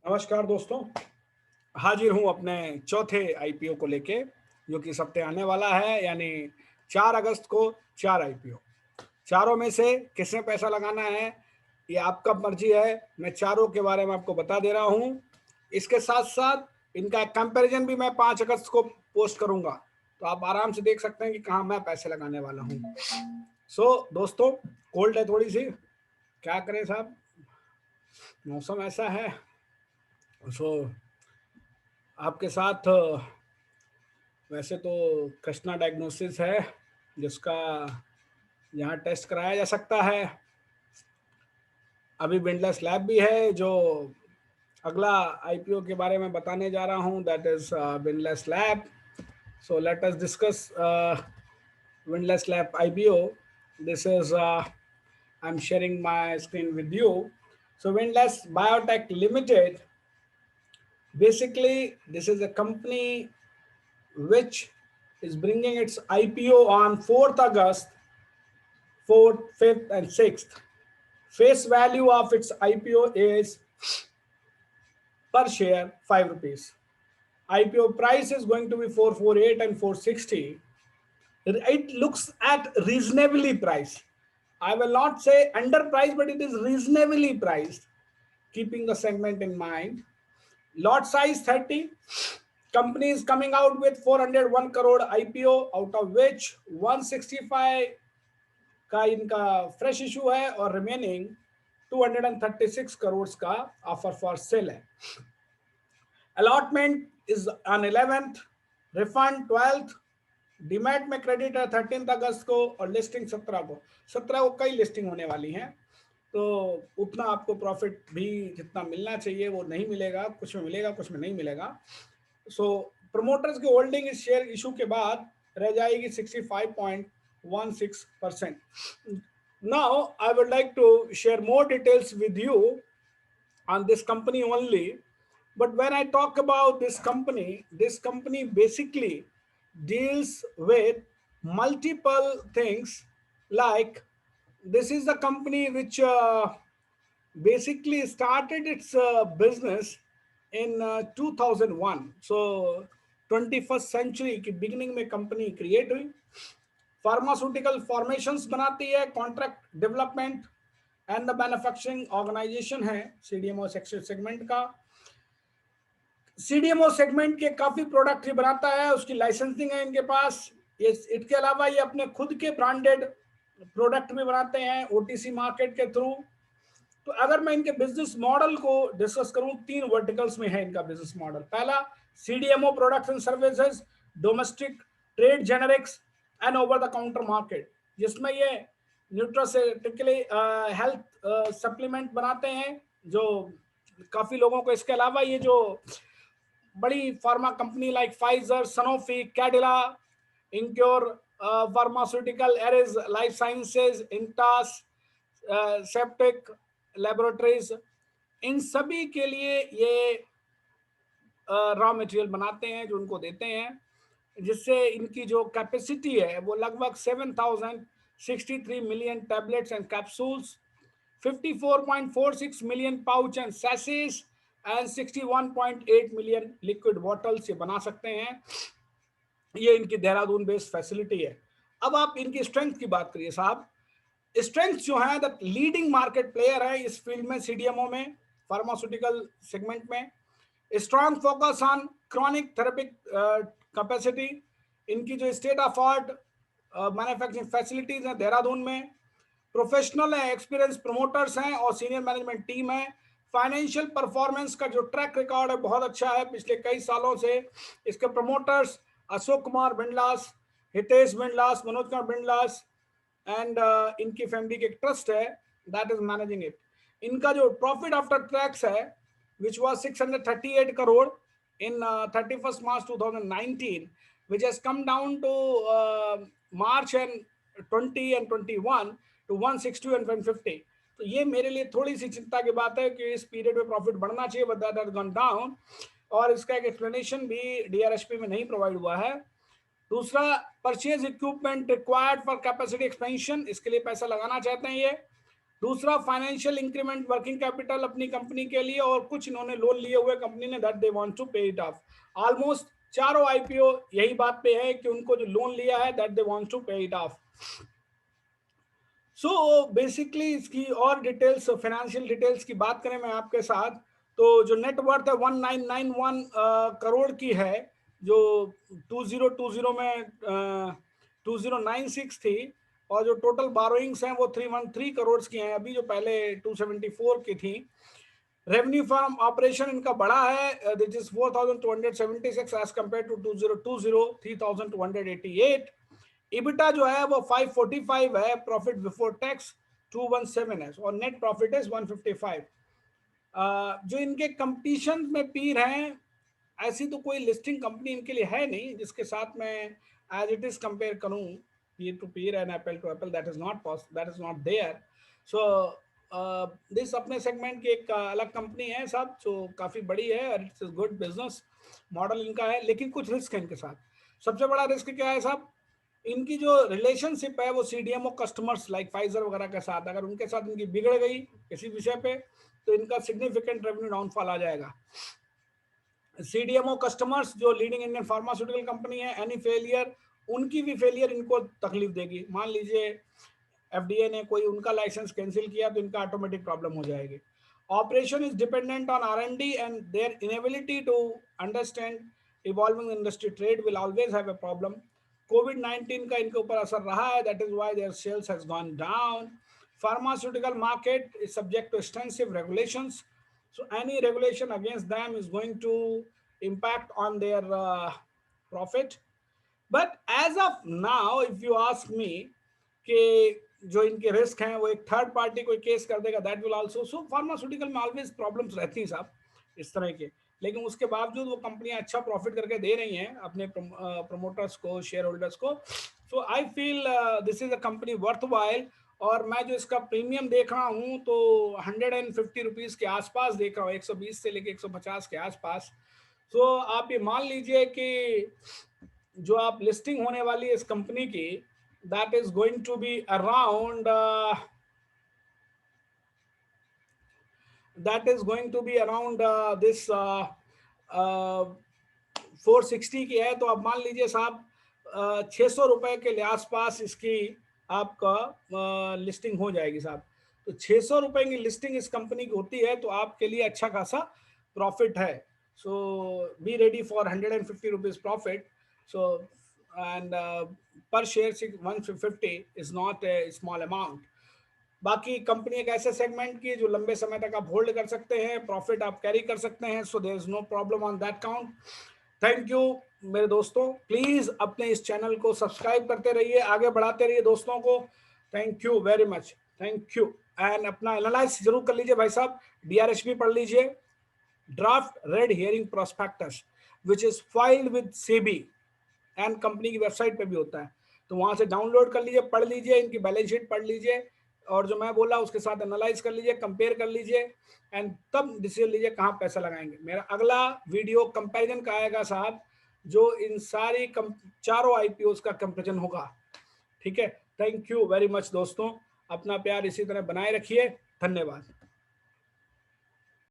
नमस्कार दोस्तों, हाजिर हूँ अपने चौथे आईपीओ को लेके, जो कि इस हफ्ते आने वाला है, यानी 4 अगस्त को 4 आईपीओ। चारों में से किसमें पैसा लगाना है, ये आपका मर्जी है। मैं चारों के बारे में आपको बता दे रहा हूँ। इसके साथ-साथ इनका एक कंपैरिजन भी मैं 5 अगस्त को पोस्ट करूँगा, तो आप आराम से देख सकते हैं कि कहाँ मैं पैसे लगाने वाला हूँ। दोस्तों, कोल्ड है थोड़ी-सी, क्या करें साहब, मौसम ऐसा है। सो आपके साथ वैसे तो कृष्णा डायग्नोसिस है, जिसका यहाँ टेस्ट कराया जा सकता है। अभी विंडलेस लैब भी है, जो अगला आईपीओ के बारे में बताने जा रहा हूँ, that is windless lab. So let us discuss windless lab IPO. This is I am sharing my screen with you. So Windlass Biotech Limited, basically this is a company which is bringing its IPO on 4th August, 4th, 5th, and 6th. Face value of its IPO is per share 5 rupees. IPO price is going to be 448 and 460. It looks at reasonably priced. I will not say underpriced, but it is reasonably priced, keeping the segment in mind. Lot size 30. Company is coming out with 401 crore IPO, out of which 165 का इनका fresh issue है और remaining 236 crore का offer for sale है। Allotment is on 11th, refund 12th, demat में credit है 13 अगस्त को और लिस्टिंग 17 को कई लिस्टिंग होने वाली हैं, तो उतना आपको प्रॉफिट भी जितना मिलना चाहिए वो नहीं मिलेगा, कुछ में मिलेगा कुछ में नहीं मिलेगा। सो प्रमोटर्स की होल्डिंग इस शेयर इशू के बाद रह जाएगी 65.16%। Now I would like to share more details with you on this company only. But when I talk about this company basically deals with multiple things. Like, this is the company which basically started its business in 2001. So 21st century की beginning में company create हुई, pharmaceutical formations बनाती है, contract development and the manufacturing organisation है CDMO segment का। CDMO segment के काफी product बनाता है, उसकी लाइसेंसिंग है इनके पास। इसके अलावा ये अपने खुद के ब्रांडेड प्रोडक्ट भी बनाते हैं ओटीसी मार्केट के थ्रू। तो अगर मैं इनके बिजनेस मॉडल को डिस्कस करूं, 3 वर्टिकल्स में है इनका बिजनेस मॉडल। पहला, CDMO products and services, domestic, trade generics and over the counter market, जिसमें ये न्यूट्रास्यूटिकली हेल्थ सप्लीमेंट बनाते हैं जो काफी लोगों को। इसके अलावा ये जो बड़ी pharma company like Pfizer, Sanofi, Cadila, Encure pharmaceutical, Eris life sciences, Intas, septic laboratories, इन सभी के लिए ये रॉ मटेरियल बनाते हैं जो उनको देते हैं, जिससे इनकी जो कैपेसिटी है वो लगभग 7063 million tablets and capsules, 54.46 million pouch and सैशेस एंड 61.8 मिलियन लिक्विड बॉटल्स ये बना सकते हैं। ये इनकी देहरादून बेस्ड फैसिलिटी है। अब आप इनकी स्ट्रेंथ की बात करिए साहब। स्ट्रेंथ जो है, द लीडिंग मार्केट प्लेयर है इस फील्ड में, सीडीएमओ में, फार्मास्यूटिकल सेगमेंट में। Strong focus on chronic therapeutic capacity. इनकी जो state of art manufacturing facilities हैं देहरादून में। प्रोफेशनल है, एक्सपीरियंस प्रमोटर्स हैं और सीनियर मैनेजमेंट टीम है। फाइनेंशियल परफॉर्मेंस का जो ट्रैक रिकॉर्ड है बहुत अच्छा है पिछले कई सालों से। इसके प्रमोटर्स अशोक कुमार बिंडलास, हितेश बिंडलास, मनोज कुमार बिंडलास एंड इनकी फैमिली के एक ट्रस्ट है दैट इज मैनेजिंग इट। इनका जो प्रॉफिट आफ्टर टैक्स है which was 638 crore in 31st March 2019, which has come down to March and 20 and 21 to 160 and 150. तो ये मेरे लिए थोड़ी सी चिंता की बात है कि इस पीरियड में प्रॉफिट बढ़ना चाहिए, but that has gone down, और इसका एक एक्सप्लेनेशन भी डीआरएसपी में नहीं प्रोवाइड हुआ है। दूसरा, purchase equipment required for capacity expansion, इसके लिए पैसा लगाना चाहते हैं ये। दूसरा फाइनेंशियल इंक्रीमेंट वर्किंग कैपिटल अपनी कंपनी के लिए, और कुछ इन्होंने लोन लिए हुए कंपनी ने, दैट दे वांट टू पे इट ऑफ। ऑलमोस्ट चारों आईपीओ यही बात पे है कि उनको जो लोन लिया है दैट दे वांट टू पे इट ऑफ। सो बेसिकली इसकी और डिटेल्स, फाइनेंशियल डिटेल्स की बात करें मैं आपके साथ, तो जो नेट वर्थ है 1991 करोड़ की है, जो 2020 में 2096 थी, और जो टोटल बारोइंग्स हैं वो 313 करोड़ की हैं अभी, जो पहले 274 की थी। रेवेन्यू फ्रॉम ऑपरेशन इनका बढ़ा है, this is 4276 as compare to 2020 3288। EBITA जो है वो 545 है, प्रॉफिट बिफोर टैक्स 217 है, और नेट प्रॉफिट इज 155। जो इनके कंपटीशन में पीर हैं, ऐसी तो कोई लिस्टिंग कंपनी इनके लिए है नहीं जिसके साथ मैं एज इट इज कंपेयर करूं peer to peer and apple to apple, that is not possible, that is not there. So this अपने सेगमेंट की एक अलग कंपनी है साहब, जो काफ़ी बड़ी है और इट्स गुड बिजनेस मॉडल इनका है, लेकिन कुछ रिस्क है इनके साथ। सबसे बड़ा रिस्क क्या है साहब, इनकी जो रिलेशनशिप है वो सीडीएमओ कस्टमर्स लाइक फाइजर वगैरह के साथ, अगर उनके साथ इनकी बिगड़ गई किसी विषय पे तो इनका सिग्निफिकेंट रेवेन्यू डाउनफॉल आ जाएगा। सीडीएमओ कस्टमर्स जो लीडिंग इंडियन फार्मास्यूटिकल कंपनी है, एनी फेलियर, उनकी भी फेलियर इनको तकलीफ देगी। मान लीजिए एफडीए ने कोई उनका लाइसेंस कैंसिल किया तो इनका ऑटोमेटिक प्रॉब्लम हो जाएगी। Operation is dependent on R&D and their inability to understand evolving industry trade will always have a problem. कोविड-19 का इनके ऊपर असर रहा है, that is why their sales has gone down. Pharmaceutical market is subject to extensive regulations, so any regulation against them is going to impact on their profit. But as of now, if you ask me कि जो इनके risk हैं वो एक third party कोई case कर देगा, that will also, so pharmaceutical में ऑलवेज प्रॉब्लम्स रहती हैं साहब इस तरह के, लेकिन उसके बावजूद वो कंपनियां अच्छा प्रॉफिट करके दे रही हैं अपने प्रमोटर्स को, शेयर होल्डर्स को। So I feel this is a company worthwhile. और मैं जो इसका प्रीमियम देख रहा हूँ तो 150 रुपीज़ के आसपास देख रहा हूँ, 120 से लेके 150 के आसपास। सो आप ये मान लीजिए कि जो आप लिस्टिंग होने वाली है इस कंपनी की, that is going to be around 460 की है, तो आप मान लीजिए साहब 600 रुपए के आसपास इसकी आपका लिस्टिंग हो जाएगी साहब। तो 600 रुपए की लिस्टिंग इस कंपनी की होती है तो आपके लिए अच्छा खासा प्रॉफिट है। So be ready for 150 rupees profit. So and per share 150 is not a small amount. बाकी कंपनी एक ऐसे सेगमेंट की जो लंबे समय तक आप होल्ड कर सकते हैं, प्रॉफिट आप कैरी कर सकते हैं, so there is no problem on that count. Thank you मेरे दोस्तों, प्लीज अपने इस चैनल को सब्सक्राइब करते रहिए, आगे बढ़ाते रहिए दोस्तों को। Thank you very much, thank you. And अपना एनालाइज जरूर कर लीजिए भाई साहब, डीआरएच भी पढ़ लीजिए, draft red herring prospectus which is filed with SEBI and company की वेबसाइट पे भी होता है, तो वहां से डाउनलोड कर लीजिए, पढ़ लीजिए, इनकी बैलेंस शीट पढ़ लीजिए, और जो मैं बोला उसके साथ एनालाइज कर लीजिए, कंपेयर कर लीजिए, एंड तब डिसीजन लीजिए कहाँ पैसा लगाएंगे। मेरा अगला वीडियो कंपैरिजन का आएगा साहब, जो इन सारी चारों आईपीओस का कंपैरिजन होगा। ठीक है, थैंक यू वेरी मच दोस्तों, अपना प्यार इसी तरह बनाए रखिए, धन्यवाद।